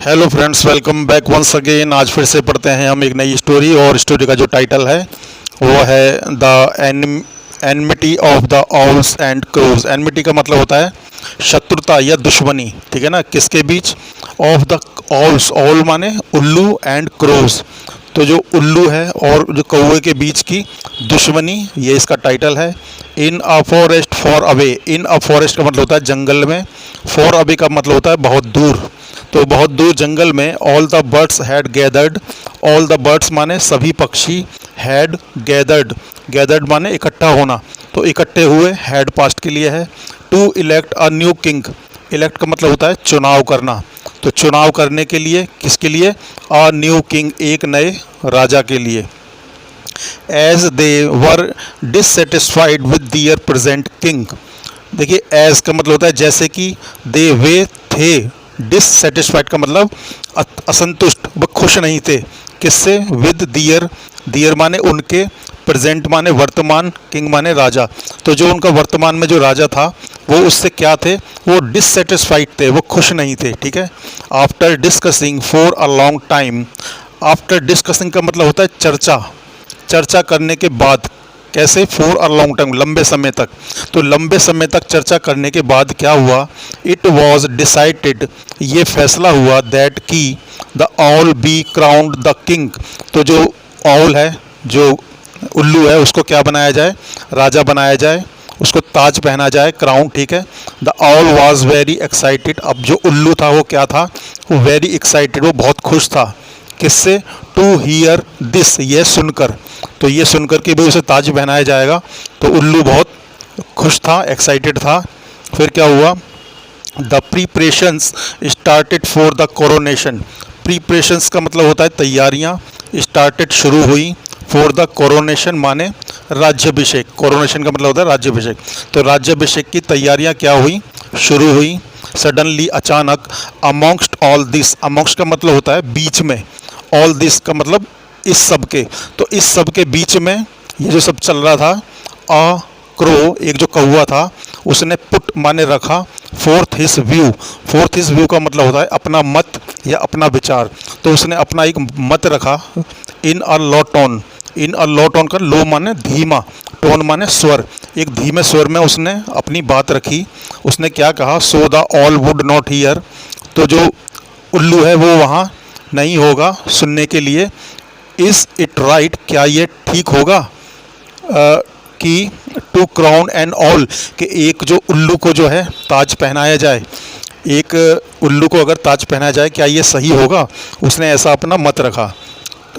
Hello friends, welcome back once again. आज फिर से पढ़ते हैं हम एक नई स्टोरी, और स्टोरी का जो टाइटल है वो है the enmity of the owls and crows. Enmity का मतलब होता है शत्रुता या दुश्मनी, ठीक है ना, किसके बीच? ऑफ द ऑल्स, ऑल माने उल्लू, एंड क्रोज तो जो उल्लू है और जो कौवे के बीच की दुश्मनी, ये इसका टाइटल है। In a forest far away, in a forest का मतलब होता है जंगल में, फॉर अवे का मतलब होता है बहुत दूर। तो बहुत दूर जंगल में all the birds had gathered, all the birds माने सभी पक्षी, हैड गैदर्ड, गैदर्ड माने इकट्ठा होना, तो इकट्ठे हुए, हैड पास्ट के लिए है। To elect a new king, elect का मतलब होता है चुनाव करना, तो चुनाव करने के लिए, किसके लिए? अ न्यू किंग, एक नए राजा के लिए। As they were dissatisfied with their present king, देखिए एज का मतलब होता है जैसे कि, दे वे थे, डिससेटिस्फाइड का मतलब असंतुष्ट, वह खुश नहीं थे, किससे? विद दियर, दियर माने उनके, प्रेजेंट माने वर्तमान, किंग माने राजा, तो जो उनका वर्तमान में जो राजा था वो उससे क्या थे? वो डिससेटिस्फाइड थे, वो खुश नहीं थे, ठीक है। After discussing for a long time, after discussing का मतलब होता है चर्चा, चर्चा करने के बाद, कैसे? फॉर अ लॉन्ग टाइम, लंबे समय तक, तो लंबे समय तक चर्चा करने के बाद क्या हुआ? इट वॉज डिसाइडेड, ये फैसला हुआ, दैट की the all B crowned the king, तो जो ऑल है, जो उल्लू है, उसको क्या बनाया जाए? राजा बनाया जाए, उसको ताज पहना जाए, क्राउन, ठीक है। The all was very excited, अब जो उल्लू था वो क्या था? वो वेरी एक्साइटेड, वो बहुत खुश था, किससे? टू हियर दिस, ये सुनकर, तो ये सुनकर कि भाई उसे ताज पहनाया जाएगा, तो उल्लू बहुत खुश था, एक्साइटेड था। फिर क्या हुआ? The preparations started for the coronation, preparations का मतलब होता है तैयारियां, स्टार्टेड शुरू हुई, फॉर द कोरोनेशन माने राज्याभिषेक, कोरोनेशन का मतलब होता है राज्याभिषेक, तो राज्याभिषेक की तैयारियां क्या हुई? शुरू हुई। सडनली, अचानक, अमॉन्गस्ट ऑल दिस, अमॉन्गस्ट का मतलब होता है बीच में, ऑल दिस का मतलब इस सब के, तो इस सब के बीच में ये जो सब चल रहा था, अ क्रो, एक जो कौवा था, उसने पुट माने रखा, fourth his view, fourth his view का मतलब होता है अपना मत या अपना विचार, तो उसने अपना एक मत रखा, इन अ लो टोन, इन अ लो टोन का लो माने धीमा, टोन माने स्वर, एक धीमे स्वर में उसने अपनी बात रखी। उसने क्या कहा? So the all would not here, तो जो उल्लू है वो वहाँ नहीं होगा सुनने के लिए। इज़ इट राइट, क्या ये ठीक होगा? कि टू क्राउन एंड ऑल, कि एक जो उल्लू को जो है ताज पहनाया जाए, एक उल्लू को अगर ताज पहनाया जाए, क्या ये सही होगा? उसने ऐसा अपना मत रखा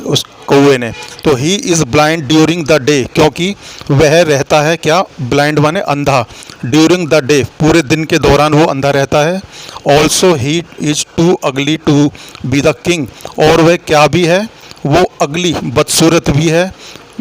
उस कौवे ने। तो he is blind during the day, क्योंकि वह रहता है क्या? ब्लाइंड माने अंधा, ड्यूरिंग द डे, पूरे दिन के दौरान वो अंधा रहता है। ऑल्सो ही इज़ टू अगली टू बी द किंग, और वह क्या भी है? वो अगली, बदसूरत भी है,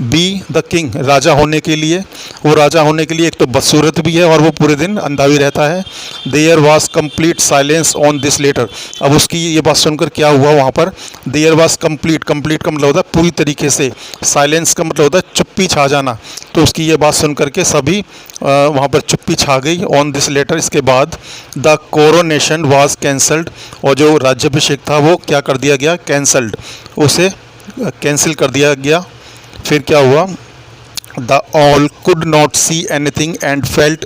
बी द किंग, राजा होने के लिए, वो राजा होने के लिए एक तो बदसूरत भी है और वो पूरे दिन अंधा भी रहता है। There was complete silence on this letter, अब उसकी ये बात सुनकर क्या हुआ वहाँ पर? देयर वॉज कंप्लीट, कंप्लीट का मतलब होता है पूरी तरीके से, साइलेंस का मतलब होता है चुप्पी छा जाना, तो उसकी ये बात सुनकर के सभी वहाँ पर चुप्पी छा गई। ऑन दिस लेटर, इसके बाद द कोरोनेशन वॉज कैंसल्ड, और जो राज्याभिषेक था वो क्या कर दिया गया? कैंसल्ड, उसे कैंसिल कर दिया गया। फिर क्या हुआ? The all could not see anything and felt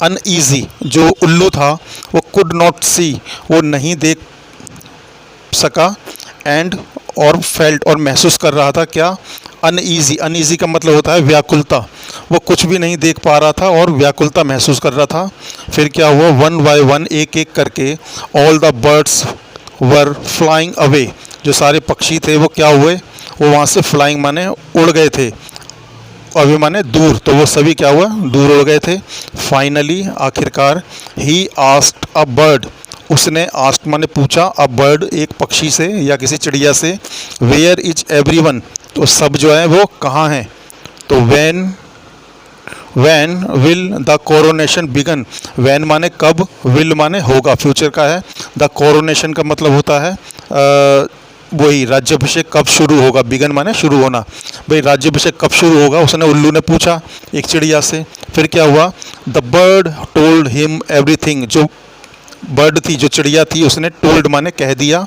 uneasy, जो उल्लू था वो कुड नॉट सी, वो नहीं देख सका, एंड और फेल्ट, और महसूस कर रहा था क्या? अनईजी, अनईजी का मतलब होता है व्याकुलता, वो कुछ भी नहीं देख पा रहा था और व्याकुलता महसूस कर रहा था। फिर क्या हुआ? वन बाय वन, एक एक करके, all the birds were flying away, जो सारे पक्षी थे वो क्या हुए? वो वहाँ से फ्लाइंग माने उड़ गए थे, अवे माने दूर, तो वो सभी क्या हुआ? दूर उड़ गए थे। फाइनली, आखिरकार, ही आस्क्ड अ बर्ड, उसने, आस्क्ड माने पूछा, अ बर्ड, एक पक्षी से या किसी चिड़िया से, वेयर इज एवरीवन, तो सब जो है वो कहाँ हैं? तो when will the coronation begin, when माने कब, विल माने होगा, फ्यूचर का है, द कोरोनेशन का मतलब होता है वही राज्याभिषेक कब शुरू होगा, बिगन माने शुरू होना, भाई राज्याभिषेक कब शुरू होगा, उसने, उल्लू ने पूछा एक चिड़िया से। फिर क्या हुआ? The bird told him everything, जो बर्ड थी, जो चिड़िया थी, उसने टोल्ड माने कह दिया,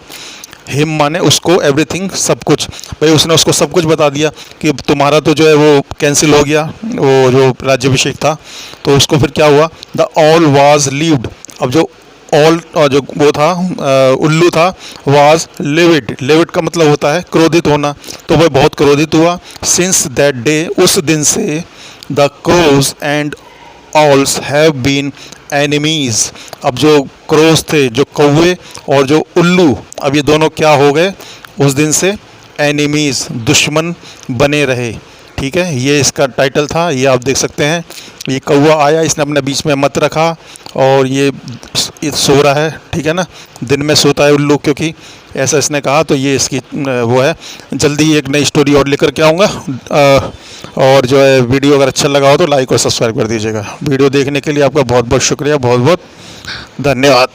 हिम माने उसको, एवरीथिंग सब कुछ। भाई उसने उसको सब कुछ बता दिया कि तुम्हारा तो जो है वो कैंसिल हो गया, वो जो राज्याभिषेक था। तो उसको फिर क्या हुआ, द ऑल वाज लीव्ड। अब जो ऑल जो वो था उल्लू था, वाज लिविड। लिविड का मतलब होता है क्रोधित होना। तो वह बहुत क्रोधित हुआ। सिंस दैट डे, उस दिन से the crows and owls have been enemies. अब जो क्रोज थे, जो कौवे और जो उल्लू, अब ये दोनों क्या हो गए उस दिन से, एनिमीज, दुश्मन बने रहे। ठीक है, ये इसका टाइटल था, ये आप देख सकते हैं। ये कौवा आया, इसने अपने बीच में मत रखा और ये सो रहा है। ठीक है ना, दिन में सोता है उल्लू, क्योंकि ऐसा इसने कहा। तो ये इसकी वो है। जल्दी एक नई स्टोरी और लेकर के आऊँगा। और जो है वीडियो अगर अच्छा लगा हो तो लाइक और सब्सक्राइब कर दीजिएगा। वीडियो देखने के लिए आपका बहुत बहुत शुक्रिया, बहुत बहुत धन्यवाद।